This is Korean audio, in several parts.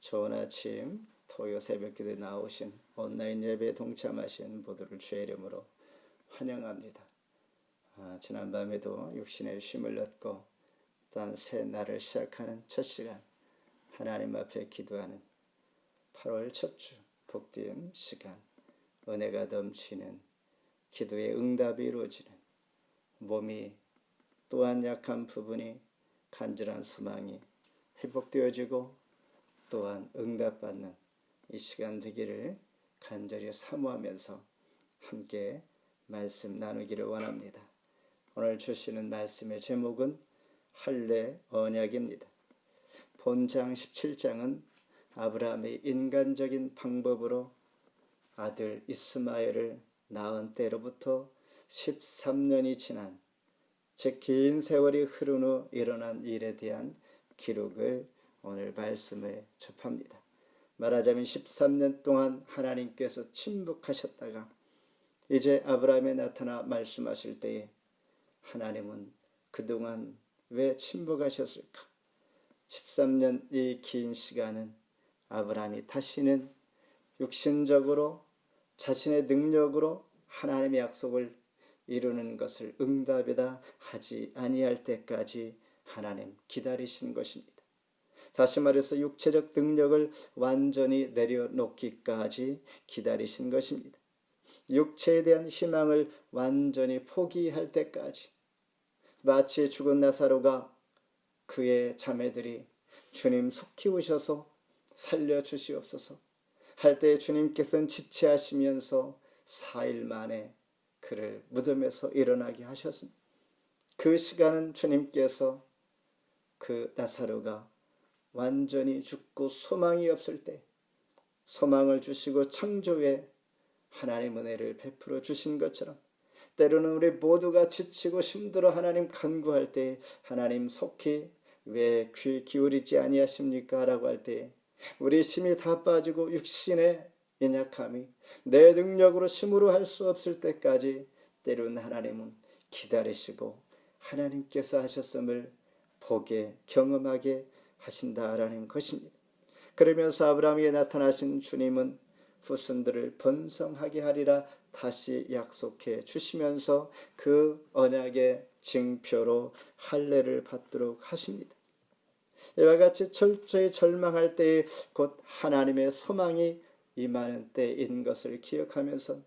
좋은 아침 토요 새벽기도에 나오신 온라인 예배에 동참하신 모두를 주의 이름으로 환영합니다. 지난밤에도 육신의 쉼을 얻고 또한 새 날을 시작하는 첫 시간 하나님 앞에 기도하는 8월 첫 주 복된 시간, 은혜가 넘치는 기도의 응답이 이루어지는, 몸이 또한 약한 부분이 간절한 소망이 회복되어지고 또한 응답받는 이 시간 되기를 간절히 사모하면서 함께 말씀 나누기를 원합니다. 오늘 주시는 말씀의 제목은 할례 언약입니다. 본장 17장은 아브라함이 인간적인 방법으로 아들 이스마엘을 낳은 때로부터 13년이 지난, 즉 긴 세월이 흐른 후 일어난 일에 대한 기록을 오늘 말씀을 접합니다. 말하자면 13년 동안 하나님께서 침묵하셨다가 이제 아브라함에 나타나 말씀하실 때에 하나님은 그동안 왜 침묵하셨을까? 13년 이 긴 시간은 아브라함이 다시는 육신적으로 자신의 능력으로 하나님의 약속을 이루는 것을 응답이다 하지 아니할 때까지 하나님 기다리신 것입니다. 다시 말해서 육체적 능력을 완전히 내려놓기까지 기다리신 것입니다. 육체에 대한 희망을 완전히 포기할 때까지, 마치 죽은 나사로가 그의 자매들이 주님 속히 오셔서 살려주시옵소서 할 때 주님께서는 지체하시면서 4일 만에 그를 무덤에서 일어나게 하셨습니다. 그 시간은 주님께서 그 나사로가 완전히 죽고 소망이 없을 때 소망을 주시고 창조에 하나님 은혜를 베풀어 주신 것처럼, 때로는 우리 모두가 지치고 힘들어 하나님 간구할 때 하나님 속히 왜 귀 기울이지 아니하십니까? 라고 할 때 우리 힘이 다 빠지고 육신의 연약함이 내 능력으로 힘으로 할 수 없을 때까지 때로는 하나님은 기다리시고 하나님께서 하셨음을 보게 경험하게 하신다라는 것입니다. 그러면서 아브라함에게 나타나신 주님은 후손들을 번성하게 하리라 다시 약속해 주시면서 그 언약의 징표로 할례를 받도록 하십니다. 이와 같이 철저히 절망할 때에 곧 하나님의 소망이 임하는 때인 것을 기억하면서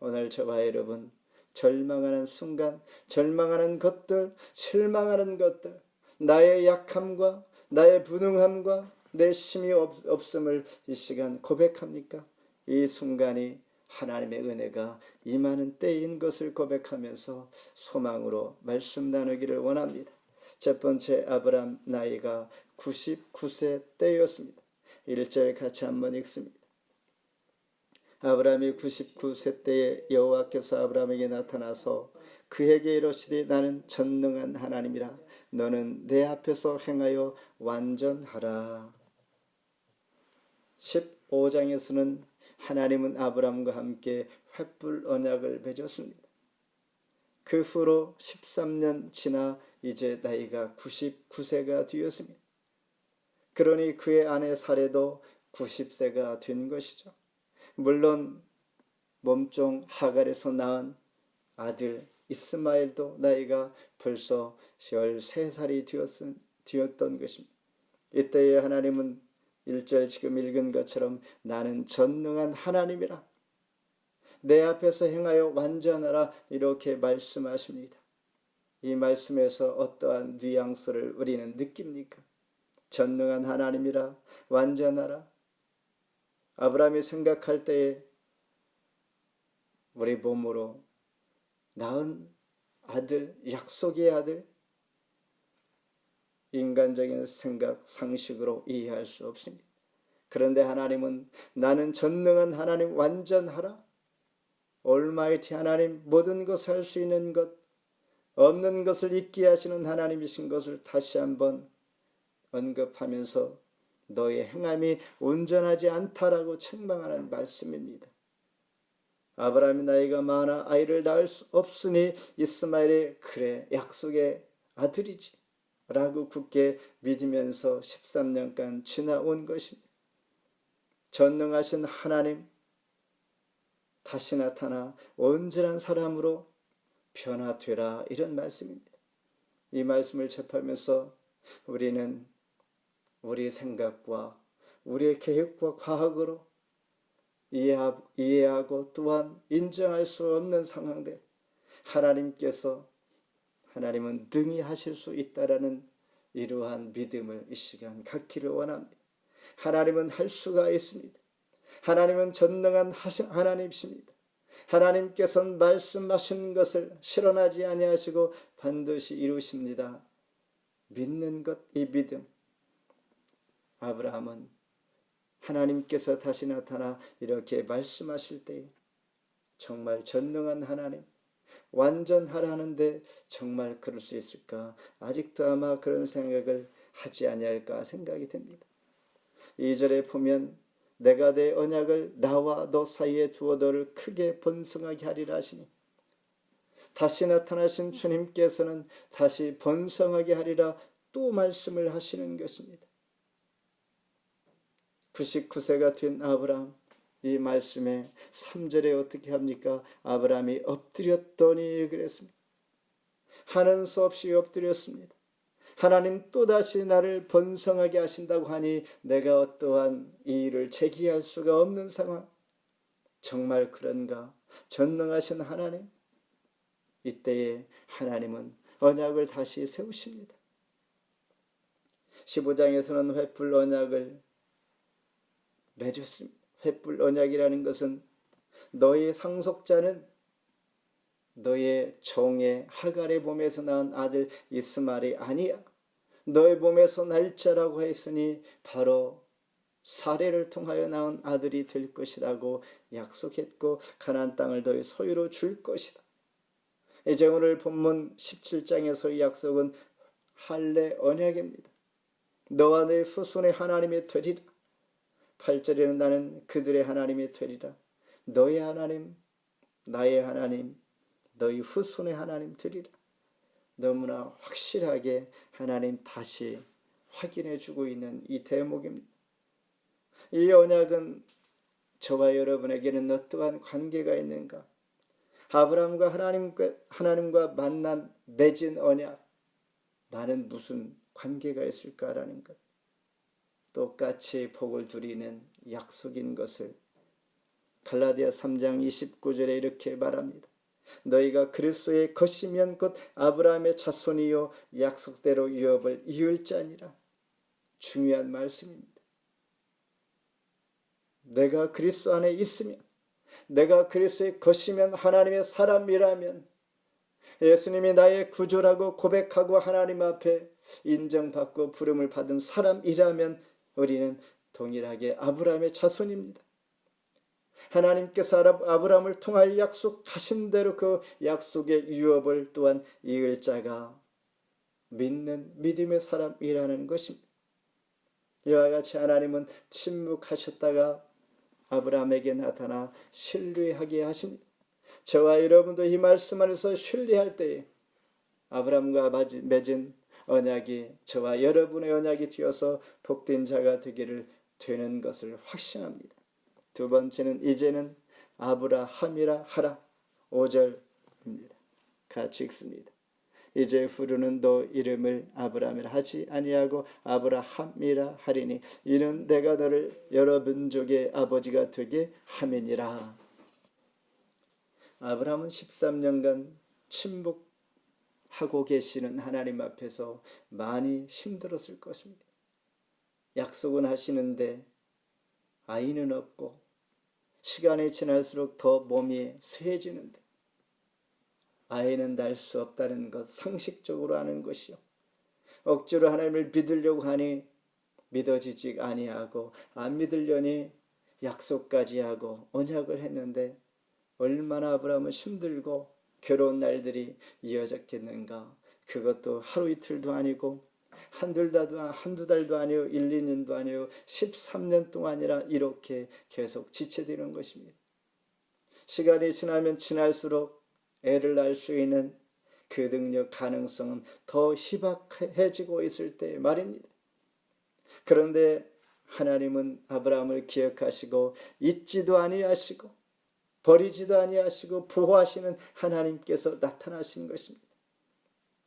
오늘 저와 여러분 절망하는 순간, 절망하는 것들, 실망하는 것들, 나의 약함과 나의 무능함과 내 힘이 없음을 이 시간 고백합니까? 이 순간이 하나님의 은혜가 임하는 때인 것을 고백하면서 소망으로 말씀 나누기를 원합니다. 첫 번째, 아브라함 나이가 99세 때였습니다. 1절 같이 한번 읽습니다. 아브라함이 99세 때에 여호와께서 아브라함에게 나타나서 그에게 이르시되 나는 전능한 하나님이라 너는 내 앞에서 행하여 완전하라. 15장에서는 하나님은 아브라함과 함께 횃불 언약을 맺었습니다. 그 후로 13년 지나 이제 나이가 99세가 되었습니다. 그러니 그의 아내 사레도 90세가 된 것이죠. 물론 몸종 하갈에서 낳은 아들 이스마엘도 나이가 벌써 13살이 되었던 것입니다. 이때에 하나님은 1절 지금 읽은 것처럼 나는 전능한 하나님이라 내 앞에서 행하여 완전하라 이렇게 말씀하십니다. 이 말씀에서 어떠한 뉘앙스를 우리는 느낍니까? 전능한 하나님이라 완전하라. 아브라함이 생각할 때에 우리 몸으로 낳은 아들, 약속의 아들, 인간적인 생각, 상식으로 이해할 수 없습니다. 그런데 하나님은 나는 전능한 하나님 완전하라. 올마이티 하나님, 모든 것을 할 수 있는 것, 없는 것을 있게 하시는 하나님이신 것을 다시 한번 언급하면서 너의 행함이 온전하지 않다라고 책망하는 말씀입니다. 아브라함이 나이가 많아 아이를 낳을 수 없으니 이스마엘이 그래 약속의 아들이지 라고 굳게 믿으면서 13년간 지나온 것입니다. 전능하신 하나님 다시 나타나 온전한 사람으로 변화되라, 이런 말씀입니다. 이 말씀을 접하면서 우리는 우리 생각과 우리의 계획과 과학으로 이해하고 또한 인정할 수 없는 상황들, 하나님은 능히 하실 수 있다라는 이러한 믿음을 이 시간 갖기를 원합니다. 하나님은 할 수가 있습니다. 하나님은 전능한 하나님이십니다. 하나님께서는 말씀하신 것을 실현하지 아니하시고 반드시 이루십니다. 믿는 것, 이 믿음. 아브라함은 하나님께서 다시 나타나 이렇게 말씀하실 때 정말 전능한 하나님, 완전하라는데 정말 그럴 수 있을까? 아직도 아마 그런 생각을 하지 아니할까 생각이 듭니다. 2절에 보면 내가 내 언약을 나와 너 사이에 두어 너를 크게 번성하게 하리라 하시니, 다시 나타나신 주님께서는 다시 번성하게 하리라 또 말씀을 하시는 것입니다. 99세가 된 아브라함, 이 말씀에 3절에 어떻게 합니까? 아브라함이 엎드렸더니 그랬습니다. 하는 수 없이 엎드렸습니다. 하나님 또다시 나를 번성하게 하신다고 하니 내가 어떠한 이 일을 제기할 수가 없는 상황. 정말 그런가? 전능하신 하나님. 이때에 하나님은 언약을 다시 세우십니다. 15장에서는 횃불 언약을 맺었습니다. 횃불 언약이라는 것은 너의 상속자는 너의 종의 하갈의 몸에서 낳은 아들 이스마엘이 아니야. 너의 몸에서 날 자라고 했으니 바로 사례를 통하여 낳은 아들이 될 것이라고 약속했고 가나안 땅을 너의 소유로 줄 것이다. 이제 오늘 본문 17장에서의 약속은 할례 언약입니다. 너와 네 후손의 하나님이 되리라. 8절에는 나는 그들의 하나님이 되리라. 너의 하나님, 나의 하나님, 너희 후손의 하나님 되리라. 너무나 확실하게 하나님 다시 확인해주고 있는 이 대목입니다. 이 언약은 저와 여러분에게는 어떠한 관계가 있는가? 아브라함과 하나님과 만난 맺은 언약, 나는 무슨 관계가 있을까라는 것. 똑같이 복을 누리는 약속인 것을 갈라디아 3장 29절에 이렇게 말합니다. 너희가 그리스도의 것이면 곧 아브라함의 자손이요 약속대로 유업을 이을 자니라. 중요한 말씀입니다. 내가 그리스도 안에 있으면, 내가 그리스도의 것이면, 하나님의 사람이라면, 예수님이 나의 구주라고 고백하고 하나님 앞에 인정받고 부름을 받은 사람이라면 우리는 동일하게 아브라함의 자손입니다. 하나님께서 아브라함을 통하여 약속하신 대로 그 약속의 유업을 또한 이을 자가 믿는 믿음의 사람이라는 것입니다. 이와 같이 하나님은 침묵하셨다가 아브라함에게 나타나 신뢰하게 하십니다. 저와 여러분도 이 말씀 안에서 신뢰할 때에 아브라함과 맺은 언약이 저와 여러분의 언약이 되어서 복된 자가 되는 것을 확신합니다. 두 번째는 이제는 아브라함이라 하라. 5절입니다. 같이 읽습니다. 이제 후로는 너 이름을 아브라함이라 하지 아니하고 아브라함이라 하리니 이는 내가 너를 여러 민족의 아버지가 되게 함이니라. 아브라함은 13년간 침묵하고 계시는 하나님 앞에서 많이 힘들었을 것입니다. 약속은 하시는데 아이는 없고 시간이 지날수록 더 몸이 쇠해지는데 아이는 낳을 수 없다는 것 상식적으로 아는 것이요. 억지로 하나님을 믿으려고 하니 믿어지지 아니하고 안 믿으려니 약속까지 하고 언약을 했는데 얼마나 아브라함은 힘들고 괴로운 날들이 이어졌겠는가. 그것도 하루 이틀도 아니고 한두 달도 아니요 1, 2년도 아니요 13년 동안이라 이렇게 계속 지체되는 것입니다. 시간이 지나면 지날수록 애를 낳을 수 있는 그 능력 가능성은 더 희박해지고 있을 때 말입니다. 그런데 하나님은 아브라함을 기억하시고 잊지도 아니하시고 버리지도 아니하시고 보호하시는 하나님께서 나타나신 것입니다.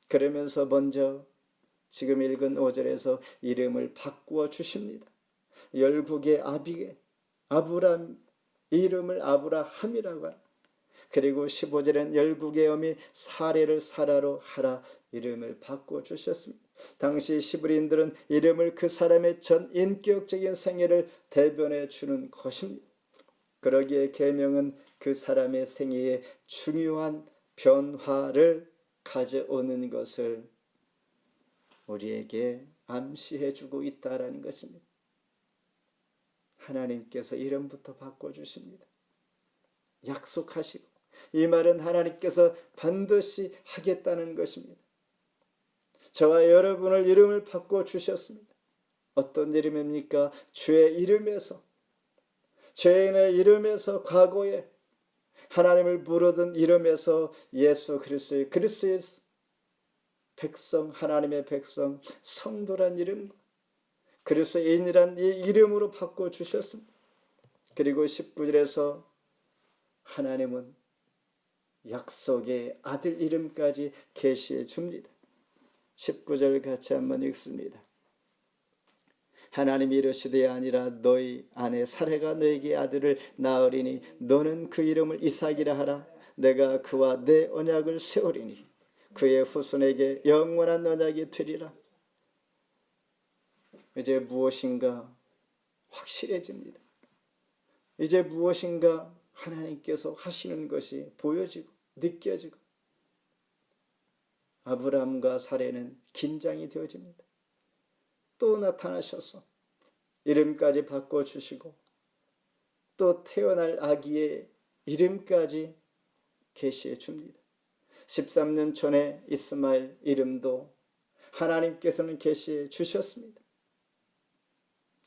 그러면서 먼저 지금 읽은 5절에서 이름을 바꾸어 주십니다. 열국의 아비게 아브람 이름을 아브라함이라고 하라. 그리고 15절엔 열국의 어미 사례를 사라로 하라 이름을 바꾸어 주셨습니다. 당시 시브리인들은 이름을 그 사람의 전 인격적인 생애를 대변해 주는 것입니다. 그러기에 계명은 그 사람의 생애에 중요한 변화를 가져오는 것을 우리에게 암시해 주고 있다라는 것입니다. 하나님께서 이름부터 바꿔주십니다. 약속하시고 이 말은 하나님께서 반드시 하겠다는 것입니다. 저와 여러분을 이름을 바꿔주셨습니다. 어떤 이름입니까? 주의 이름에서, 죄인의 이름에서, 과거에 하나님을 부르던 이름에서 예수 그리스도의 백성, 하나님의 백성, 성도란 이름, 그리스도인이란 이 이름으로 바꿔주셨습니다. 그리고 19절에서 하나님은 약속의 아들 이름까지 계시해 줍니다. 19절 같이 한번 읽습니다. 하나님이 이르시되 아니라 너희 아내 사레가 너에게 아들을 낳으리니 너는 그 이름을 이삭이라 하라. 내가 그와 내 언약을 세우리니 그의 후손에게 영원한 언약이 되리라. 이제 무엇인가 확실해집니다. 이제 무엇인가 하나님께서 하시는 것이 보여지고 느껴지고 아브라함과 사레는 긴장이 되어집니다. 또 나타나셔서 이름까지 바꿔주시고 또 태어날 아기의 이름까지 계시해 줍니다. 13년 전에 이스마엘 이름도 하나님께서는 계시해 주셨습니다.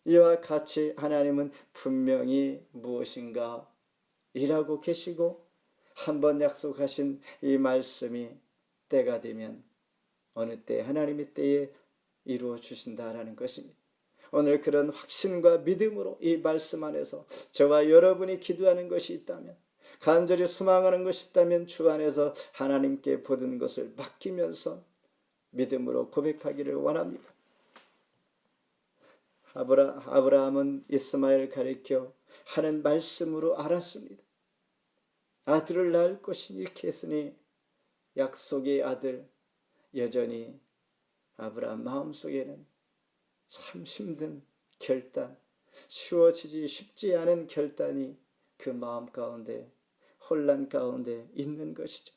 이와 같이 하나님은 분명히 무엇인가 일하고 계시고 한번 약속하신 이 말씀이 때가 되면 어느 때 하나님의 때에 이루어 주신다라는 것입니다. 오늘 그런 확신과 믿음으로 이 말씀 안에서 저와 여러분이 기도하는 것이 있다면, 간절히 소망하는 것이 있다면 주 안에서 하나님께 모든 것을 맡기면서 믿음으로 고백하기를 원합니다. 아브라함은 이스마엘 가리켜 하는 말씀으로 알았습니다. 아들을 낳을 것이 이렇게 했으니 약속의 아들, 여전히 아브라함 마음속에는 참 힘든 결단, 쉬워지지 쉽지 않은 결단이 그 마음 가운데, 혼란 가운데 있는 것이죠.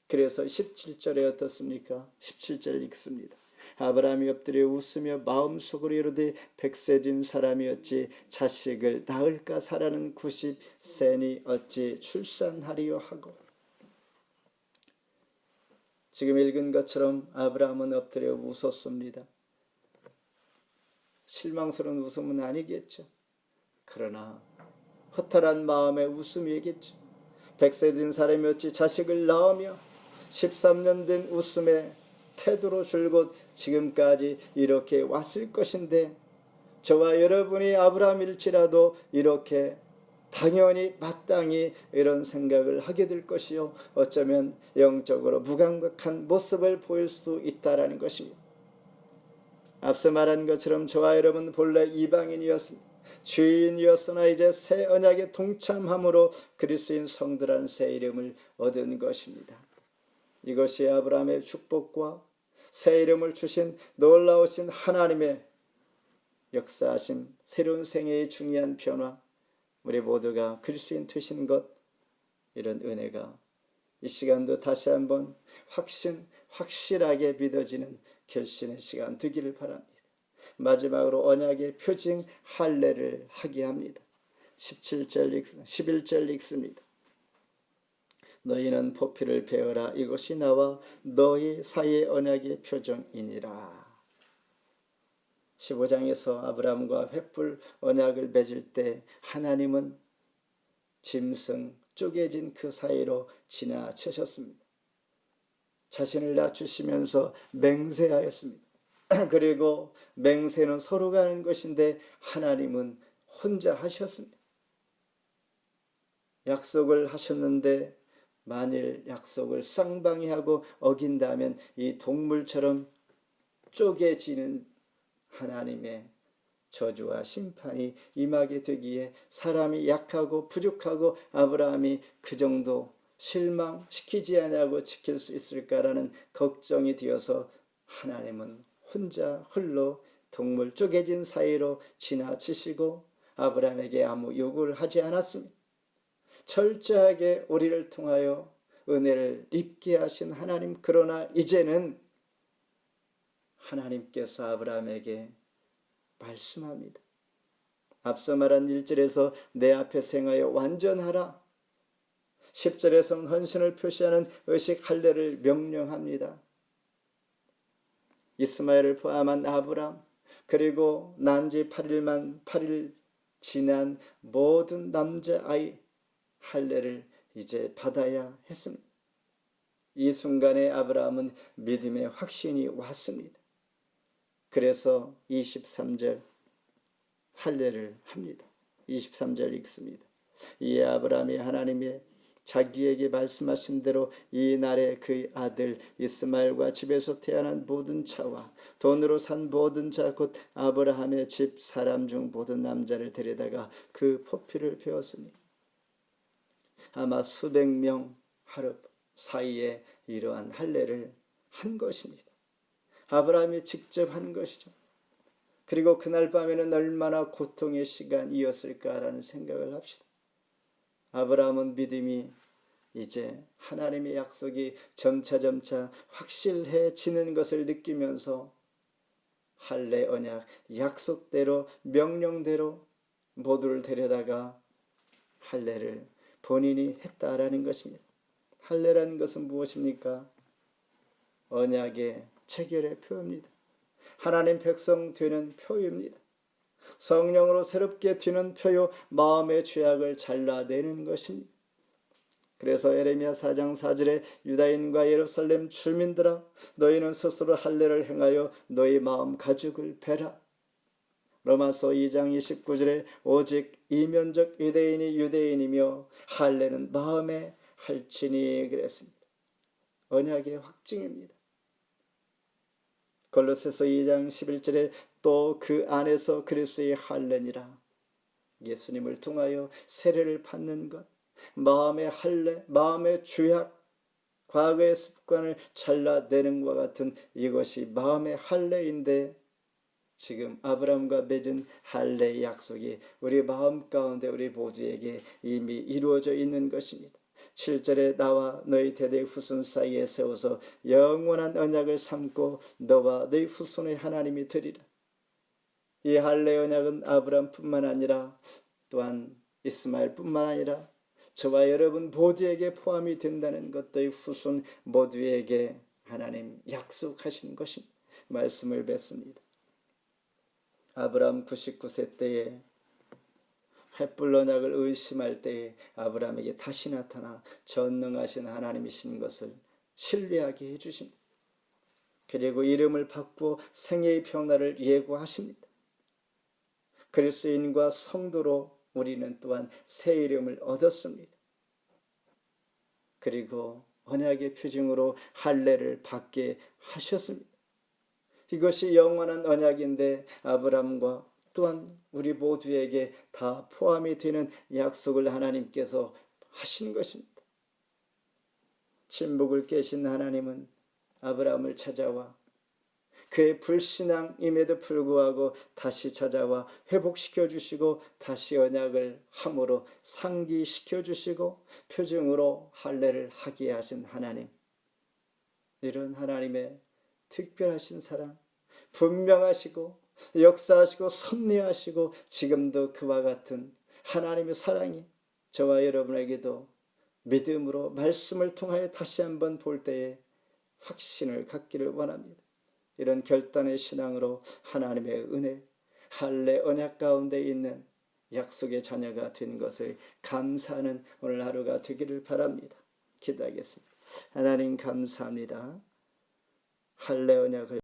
그래서 17절에 어떻습니까? 17절 읽습니다. 아브라함이 엎드려 웃으며 마음속으로 이르되 100세 된 사람이었지 자식을 낳을까 사라는 90세니 어찌 출산하리요 하고. 지금 읽은 것처럼 아브라함은 엎드려 웃었습니다. 실망스러운 웃음은 아니겠죠. 그러나 허탈한 마음의 웃음이겠죠. 100세 된 사람이 어찌 자식을 낳으며 13년 된 웃음의 태도로 줄곧 지금까지 이렇게 왔을 것인데, 저와 여러분이 아브라함일지라도 이렇게 당연히 마땅히 이런 생각을 하게 될 것이요, 어쩌면 영적으로 무감각한 모습을 보일 수도 있다라는 것입니다. 앞서 말한 것처럼 저와 여러분 본래 이방인이었습니다. 주인이었으나 이제 새 언약에 동참함으로 그리스도인 성도라는 새 이름을 얻은 것입니다. 이것이 아브라함의 축복과 새 이름을 주신 놀라우신 하나님의 역사하심, 새로운 생애의 중요한 변화, 우리 모두가 그리스도인 되신 것, 이런 은혜가 이 시간도 다시 한번 확실하게 믿어지는 결신의 시간 되기를 바랍니다. 마지막으로 언약의 표징 할례를 하게 합니다. 11절 읽습니다. 너희는 포피를 베어라. 이것이 나와 너희 사이의 언약의 표정이니라. 15장에서 아브라함과 횃불 언약을 맺을 때 하나님은 짐승 쪼개진 그 사이로 지나치셨습니다. 자신을 낮추시면서 맹세하였습니다. 그리고 맹세는 서로가 하는 것인데 하나님은 혼자 하셨습니다. 약속을 하셨는데 만일 약속을 쌍방이 하고 어긴다면 이 동물처럼 쪼개지는 하나님의 저주와 심판이 임하게 되기에 사람이 약하고 부족하고 아브라함이 그 정도 실망시키지 않냐고 지킬 수 있을까라는 걱정이 되어서 하나님은 혼자 홀로 동물 쪼개진 사이로 지나치시고 아브라함에게 아무 요구를 하지 않았습니다. 철저하게 우리를 통하여 은혜를 입게 하신 하나님, 그러나 이제는 하나님께서 아브라함에게 말씀합니다. 앞서 말한 1절에서 내 앞에 생하여 완전하라, 10절에서는 헌신을 표시하는 의식 할례를 명령합니다. 이스마엘을 포함한 아브람, 그리고 난지 8일 지난 모든 남자아이 할례를 이제 받아야 했습니다. 이 순간에 아브라함은 믿음의 확신이 왔습니다. 그래서 23절 할례를 합니다. 23절 읽습니다. 이에 아브라함이 하나님의 자기에게 말씀하신 대로 이 날에 그의 아들 이스마엘과 집에서 태어난 모든 자와 돈으로 산 모든 자 곧 아브라함의 집 사람 중 모든 남자를 데려다가 그 포피를 베었으니 아마 수백 명 하루 사이에 이러한 할례를 한 것입니다. 아브라함이 직접 한 것이죠. 그리고 그날 밤에는 얼마나 고통의 시간이었을까라는 생각을 합시다. 아브라함은 믿음이 이제 하나님의 약속이 점차 확실해지는 것을 느끼면서 할례 언약 약속대로 명령대로 모두를 데려다가 할례를 본인이 했다라는 것입니다. 할례라는 것은 무엇입니까? 언약의 체결의 표입니다. 하나님 백성 되는 표입니다. 성령으로 새롭게 되는 표요, 마음의 죄악을 잘라내는 것입니다. 그래서 에레미야 4장 4절에 유다인과 예루살렘 주민들아 너희는 스스로 할례를 행하여 너희 마음 가죽을 베라. 로마서 2장 29절에 오직 이면적 유대인이 유대인이며 할례는 마음에 할지니 그랬습니다. 언약의 확증입니다. 골로새서 2장 11절에 또 그 안에서 그리스도의 할례니라. 예수님을 통하여 세례를 받는 것, 마음의 할례, 마음의 죄악, 과거의 습관을 잘라내는 것과 같은 이것이 마음의 할례인데 지금 아브라함과 맺은 할례의 약속이 우리 마음 가운데 우리 모두에게 이미 이루어져 있는 것입니다. 7절에 나와 너희 대대 후손 사이에 세워서 영원한 언약을 삼고 너와 너희 후손의 하나님이 되리라. 이 할례 언약은 아브라함뿐만 아니라 또한 이스마엘뿐만 아니라 저와 여러분 모두에게 포함이 된다는 것도 후손 모두에게 하나님 약속하신 것입니다. 말씀을 뵙습니다. 아브라함 99세 때에 횃불 언약을 의심할 때에 아브라함에게 다시 나타나 전능하신 하나님이신 것을 신뢰하게 해주십니다. 그리고 이름을 바꾸어 생애의 변화를 예고하십니다. 그리스도인과 성도로 우리는 또한 새 이름을 얻었습니다. 그리고 언약의 표징으로 할례를 받게 하셨습니다. 이것이 영원한 언약인데 아브라함과 또한 우리 모두에게 다 포함이 되는 약속을 하나님께서 하신 것입니다. 침묵을 깨신 하나님은 아브라함을 찾아와 그의 불신앙임에도 불구하고 다시 찾아와 회복시켜 주시고 다시 언약을 함으로 상기시켜 주시고 표징으로 할례를 하게 하신 하나님, 이런 하나님의 특별하신 사랑, 분명하시고 역사하시고 섭리하시고 지금도 그와 같은 하나님의 사랑이 저와 여러분에게도 믿음으로 말씀을 통하여 다시 한번 볼 때에 확신을 갖기를 원합니다. 이런 결단의 신앙으로 하나님의 은혜, 할례 언약 가운데 있는 약속의 자녀가 된 것을 감사하는 오늘 하루가 되기를 바랍니다. 기도하겠습니다. 하나님 감사합니다. 할례 언약을